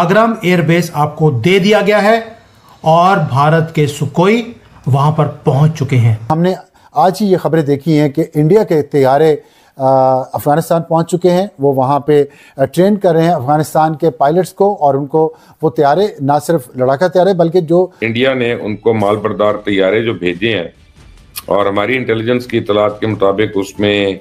Bagram airbase आपको दे दिया गया है और भारत के सुखोई वहां पर पहुंच चुके हैं। हमने आज ही ये खबरें देखी हैं कि इंडिया के तैयारे अफ़गानिस्तान पहुंच चुके हैं। वो वहाँ पे ट्रेन कर रहे हैं अफ़गानिस्तान के पायलट्स को, और उनको वो तैयारे ना सिर्फ लड़ाका तैयारे बल्कि जो इंडिया ने उनको माल बरदार तैयारे जो भेजे हैं, और हमारी इंटेलिजेंस की इतलात के मुताबिक उसमें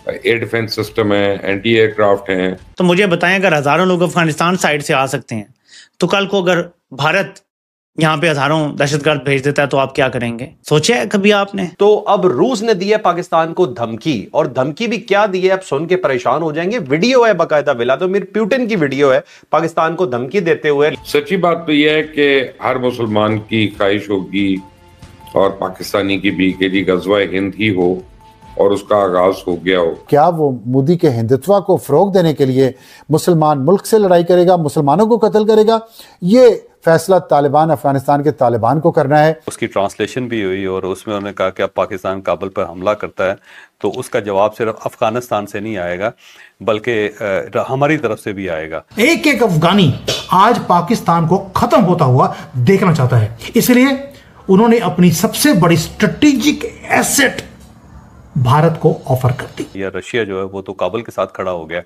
एयर डिफेंस सिस्टम है, एंटी एयरक्राफ्ट हैं। तो मुझे बताएं, अगर हजारों लोग अफगानिस्तान साइड से आ सकते हैं तो कल को अगर भारत यहाँ पे हजारों दहशतगर्द भेज देता है तो आप क्या करेंगे? सोचा है कभी आपने? तो अब रूस ने दी है पाकिस्तान को धमकी, और धमकी भी क्या दी है आप सुन के परेशान हो जाएंगे। वीडियो है बाकायदा, व्लादिमीर पुतिन की वीडियो है पाकिस्तान को धमकी देते हुए। सच्ची बात तो यह है कि हर मुसलमान की ख्वाहिश होगी, और पाकिस्तानी की भी, कि जी गज़वा हिंद ही हो और उसका आगाज हो गया हो। क्या वो मोदी के हिंदुत्व को फरोग देने के लिए मुसलमान मुल्क से लड़ाई करेगा, मुसलमानों को कत्ल करेगा? ये फैसला तालिबान, अफगानिस्तान के तालिबान को करना है। उसकी ट्रांसलेशन भी हुई और उसमें उन्होंने कहा कि अब पाकिस्तान काबुल पर हमला करता है तो उसका जवाब सिर्फ अफगानिस्तान से नहीं आएगा बल्कि हमारी तरफ से भी आएगा। एक एक अफगानी आज पाकिस्तान को खत्म होता हुआ देखना चाहता है, इसलिए उन्होंने अपनी सबसे बड़ी स्ट्रेटेजिक एसेट भारत को ऑफर कर दी। या रशिया जो है वो तो काबुल के साथ खड़ा हो गया,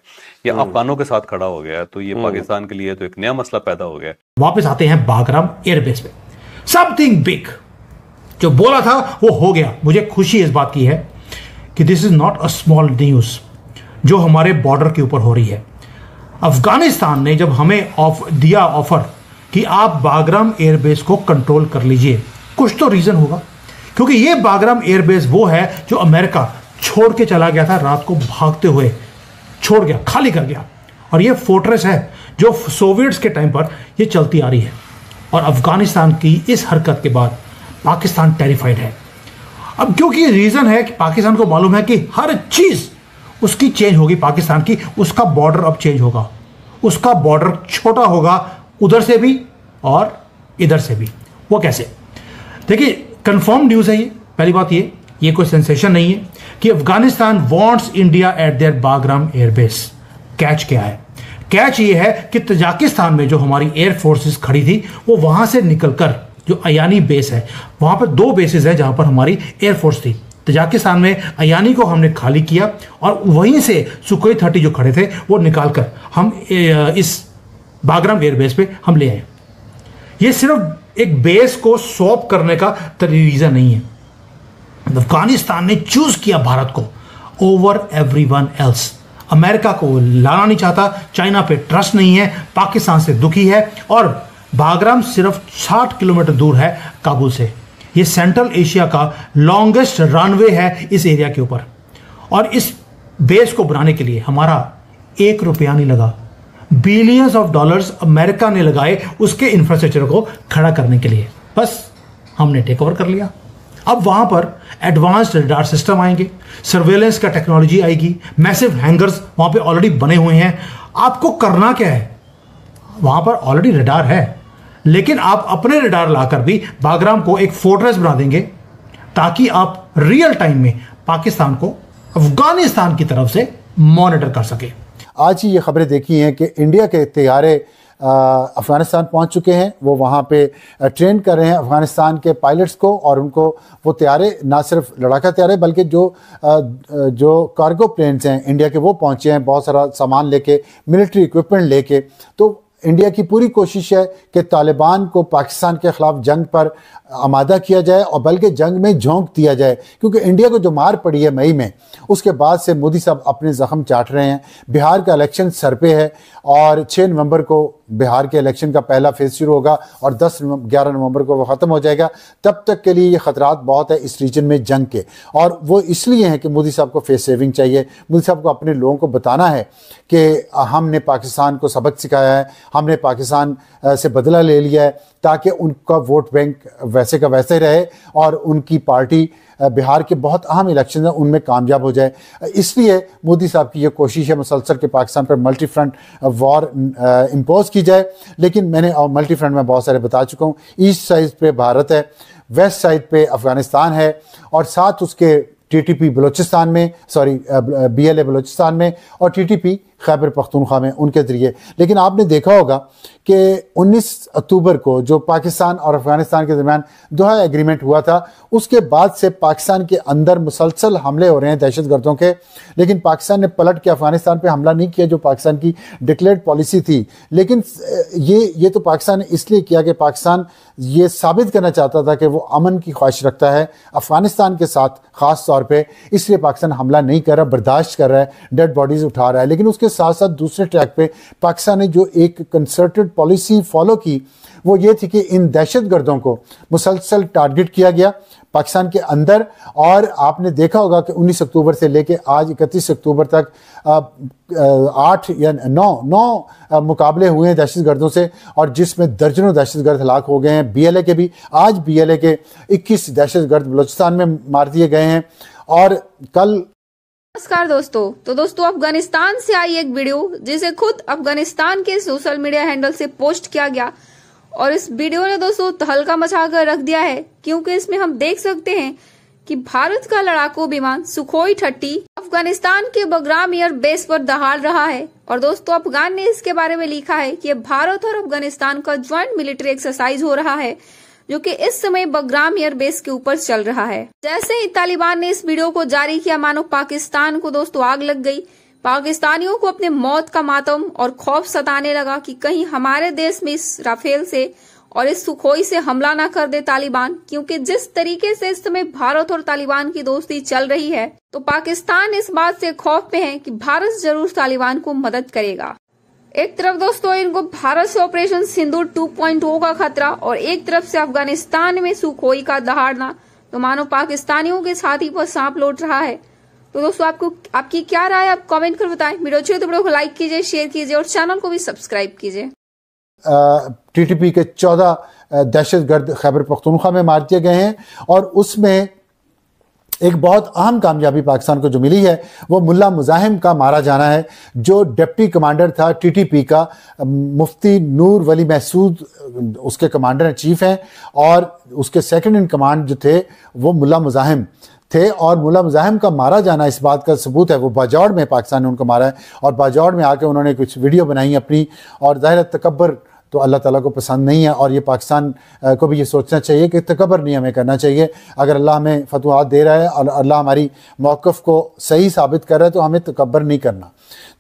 या अफगानों के साथ खड़ा हो गया, तो ये पाकिस्तान के लिए तो एक नया मसला पैदा हो गया। वापस आते हैं बागराम एयरबेस पे। समथिंग बिग जो बोला था वो हो गया। मुझे खुशी इस बात की है कि this is not a small news जो हमारे बॉर्डर के ऊपर हो रही है। अफगानिस्तान ने जब हमें दिया ऑफर कि आप बागराम एयरबेस को कंट्रोल कर लीजिए, कुछ तो रीजन होगा, क्योंकि ये बागराम एयरबेस वो है जो अमेरिका छोड़ के चला गया था, रात को भागते हुए छोड़ गया, खाली कर गया। और ये फोर्ट्रेस है जो सोवियट्स के टाइम पर ये चलती आ रही है, और अफगानिस्तान की इस हरकत के बाद पाकिस्तान टेरिफाइड है। अब क्योंकि रीजन है कि पाकिस्तान को मालूम है कि हर चीज उसकी चेंज होगी, पाकिस्तान की, उसका बॉर्डर अब चेंज होगा, उसका बॉर्डर छोटा होगा उधर से भी और इधर से भी। वो कैसे? देखिए, कंफर्म न्यूज है ये। पहली बात ये कोई सेंसेशन नहीं है कि Afghanistan wants India at there Bagram airbase. Catch क्या है? कैच ये है कि तजाकिस्तान में जो हमारी एयर फोर्सेस खड़ी थी वो वहां से निकलकर जो अयानी बेस है, वहां पर 2 बेसेस है जहां पर हमारी एयरफोर्स थी। तजाकिस्तान में अयानी को हमने खाली किया और वहीं से सुखोई 30 जो खड़े थे वो निकालकर हम इस बागराम एयरबेस पे हम ले आए। ये सिर्फ एक बेस को स्वैप करने का रीजन नहीं है। अफगानिस्तान ने चूज किया भारत को ओवर एवरीवन एल्स। अमेरिका को लाना नहीं चाहता, चाइना पे ट्रस्ट नहीं है, पाकिस्तान से दुखी है, और बागराम सिर्फ 60 किलोमीटर दूर है काबुल से। ये सेंट्रल एशिया का लॉन्गेस्ट रनवे है इस एरिया के ऊपर, और इस बेस को बनाने के लिए हमारा 1 रुपया नहीं लगा। बिलियंस ऑफ डॉलर्स अमेरिका ने लगाए उसके इंफ्रास्ट्रक्चर को खड़ा करने के लिए। बस हमने टेक ओवर कर लिया। अब वहां पर एडवांस्ड रडार सिस्टम आएंगे, सर्वेलेंस का टेक्नोलॉजी आएगी, मैसिव हैंगर्स वहां पे ऑलरेडी बने हुए हैं। आपको करना क्या है? वहां पर ऑलरेडी रडार है, लेकिन आप अपने रडार लाकर भी बागराम को एक फोर्ट्रेस बना देंगे ताकि आप रियल टाइम में पाकिस्तान को अफगानिस्तान की तरफ से मॉनिटर कर सके। आज ही ये खबरें देखी हैं कि इंडिया के तैयारे अफ़गानिस्तान पहुंच चुके हैं। वो वहाँ पे ट्रेन कर रहे हैं अफ़गानिस्तान के पायलट्स को, और उनको वो तैयारे ना सिर्फ लड़ाका तैयारे बल्कि जो कार्गो प्लेन्स हैं इंडिया के वो पहुँचे हैं, बहुत सारा सामान लेके, मिलिट्री इक्विपमेंट लेके। तो इंडिया की पूरी कोशिश है कि तालिबान को पाकिस्तान के ख़िलाफ़ जंग पर आमादा किया जाए, और बल्कि जंग में झोंक दिया जाए, क्योंकि इंडिया को जो मार पड़ी है मई में, उसके बाद से मोदी साहब अपने ज़ख्म चाट रहे हैं। बिहार का इलेक्शन सर पे है, और 6 नवंबर को बिहार के इलेक्शन का पहला फेज़ शुरू होगा और 11 नवंबर को वो ख़त्म हो जाएगा। तब तक के लिए ये ख़तरात बहुत है इस रीजन में जंग के, और वो इसलिए हैं कि मोदी साहब को फेस सेविंग चाहिए। मोदी साहब को अपने लोगों को बताना है कि हमने पाकिस्तान को सबक सिखाया है, हमने पाकिस्तान से बदला ले लिया है, ताकि उनका वोट बैंक वैसे का वैसे रहे और उनकी पार्टी बिहार के बहुत अहम इलेक्शन है उनमें कामयाब हो जाए। इसलिए मोदी साहब की ये कोशिश है मुसलसल के पाकिस्तान पर मल्टी फ्रंट वॉर इम्पोज की जाए। लेकिन मैंने मल्टी फ्रंट में बहुत सारे बता चुका हूँ। ईस्ट साइड पे भारत है, वेस्ट साइड पे अफगानिस्तान है, और साथ उसके टीटीपी बलूचिस्तान में, BLA बलूचिस्तान में, और टीटीपी खैबर पख्तूनख्वा में उनके ज़रिए। लेकिन आपने देखा होगा कि 19 अक्टूबर को जो पाकिस्तान और अफ़गानिस्तान के दरमियान दोहा एग्रीमेंट हुआ था, उसके बाद से पाकिस्तान के अंदर मुसलसल हमले हो रहे हैं दहशत गर्दों के। लेकिन पाकिस्तान ने पलट के अफ़गानिस्तान पे हमला नहीं किया, जो पाकिस्तान की डिक्लेयर्ड पॉलिसी थी। लेकिन ये तो पाकिस्तान ने इसलिए किया कि पाकिस्तान ये साबित करना चाहता था कि वो अमन की ख्वाहिश रखता है अफ़गानिस्तान के साथ ख़ास तौर पे, इसलिए पाकिस्तान हमला नहीं कर रहा, बर्दाश्त कर रहा है, डेड बॉडीज़ उठा रहा है। लेकिन उसके साथ साथ दूसरे ट्रैक पे पाकिस्तान ने जो एक कंसर्टेड पॉलिसी फॉलो की वो ये थी कि इन दहशत गर्दों को मुसलसल टारगेट किया गया पाकिस्तान के अंदर। और आपने देखा होगा कि 19 अक्टूबर से लेके आज 31 अक्टूबर तक 8 या 9 मुकाबले हुए हैं दहशत गर्दों से, और जिसमें दर्जनों दहशत गर्द हलाक हो गए हैं। BLA के भी आज BLA के 21 दहशत गर्द बलूचिस्तान में मार दिए गए हैं। और कल नमस्कार दोस्तों अफगानिस्तान से आई एक वीडियो जिसे खुद अफगानिस्तान के सोशल मीडिया हैंडल से पोस्ट किया गया, और इस वीडियो ने दोस्तों तहलका मचाकर रख दिया है, क्योंकि इसमें हम देख सकते हैं कि भारत का लड़ाकू विमान सुखोई 30 अफगानिस्तान के बगराम एयर बेस पर दहाड़ रहा है। और दोस्तों अफगान ने इसके बारे में लिखा है कि भारत और अफगानिस्तान का ज्वाइंट मिलिट्री एक्सरसाइज हो रहा है, जो कि इस समय बगराम एयर बेस के ऊपर चल रहा है। जैसे ही तालिबान ने इस वीडियो को जारी किया, मानो पाकिस्तान को दोस्तों आग लग गई। पाकिस्तानियों को अपने मौत का मातम और खौफ सताने लगा कि कहीं हमारे देश में इस राफेल से और इस सुखोई से हमला ना कर दे तालिबान, क्योंकि जिस तरीके से इस समय भारत और तालिबान की दोस्ती चल रही है, तो पाकिस्तान इस बात से खौफ में है कि भारत जरूर तालिबान को मदद करेगा। एक तरफ दोस्तों इनको भारत से ऑपरेशन सिंदूर 2.0 का खतरा, और एक तरफ से अफगानिस्तान में सुखोई का दहाड़ना, तो मानो पाकिस्तानियों के छाती पर सांप लौट रहा है। तो दोस्तों आपकी क्या राय, आप कमेंट कर बताएं। वीडियो अच्छी हो तो वीडियो को लाइक कीजिए, शेयर कीजिए और चैनल को भी सब्सक्राइब कीजिए। TTP के 14 दहशत गर्द खैबर पख्तूनख्वा में मार दिए गए हैं, और उसमें एक बहुत अहम कामयाबी पाकिस्तान को जो मिली है वो मुल्ला मुजाहिम का मारा जाना है, जो डिप्टी कमांडर था TTP का। मुफ्ती नूर वली महसूद उसके कमांडर हैं, चीफ हैं, और उसके सेकंड इन कमांड जो थे वो मुल्ला मुजाहिम थे। और मुल्ला मुजाहिम का मारा जाना इस बात का सबूत है, वो बाजौड़ में पाकिस्तान ने उनको मारा है, और बाजौड़ में आके उन्होंने कुछ वीडियो बनाई अपनी। और ज़ाहिर तकब्बर तो अल्लाह ताला को पसंद नहीं है, और ये पाकिस्तान को भी ये सोचना चाहिए कि तकब्बर नहीं हमें करना चाहिए। अगर अल्लाह हमें फतवात दे रहा है और अल्लाह हमारी मौक़िफ़ को सही साबित कर रहा है, तो हमें तकब्बर नहीं करना।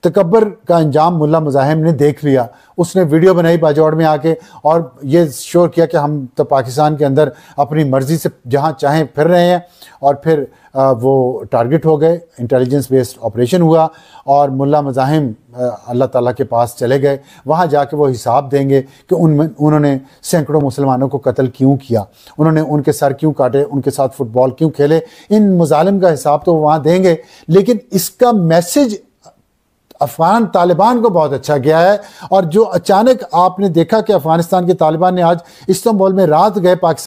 तकब्बर का अंजाम मुल्ला मुजाहिम ने देख लिया। उसने वीडियो बनाई बाजौड़ में आके, और ये श्योर किया कि हम तो पाकिस्तान के अंदर अपनी मर्ज़ी से जहाँ चाहें फिर रहे हैं। और फिर वो टारगेट हो गए, इंटेलिजेंस बेस्ड ऑपरेशन हुआ, और मुल्ला मुजाहिम अल्लाह ताला के पास चले गए। वहाँ जाके वो हिसाब देंगे कि उन्होंने सैकड़ों मुसलमानों को कत्ल क्यों किया, उन्होंने उनके सर क्यों काटे, उनके साथ फुटबॉल क्यों खेले। इन मुजालिम का हिसाब तो वहाँ देंगे। लेकिन इसका मैसेज अफगान तालिबान को बहुत अच्छा गया है। और जो अचानक आपने देखा कि अफगानिस्तान के तालिबान ने आज इस्तांबुल में रात गए पाकिस्तान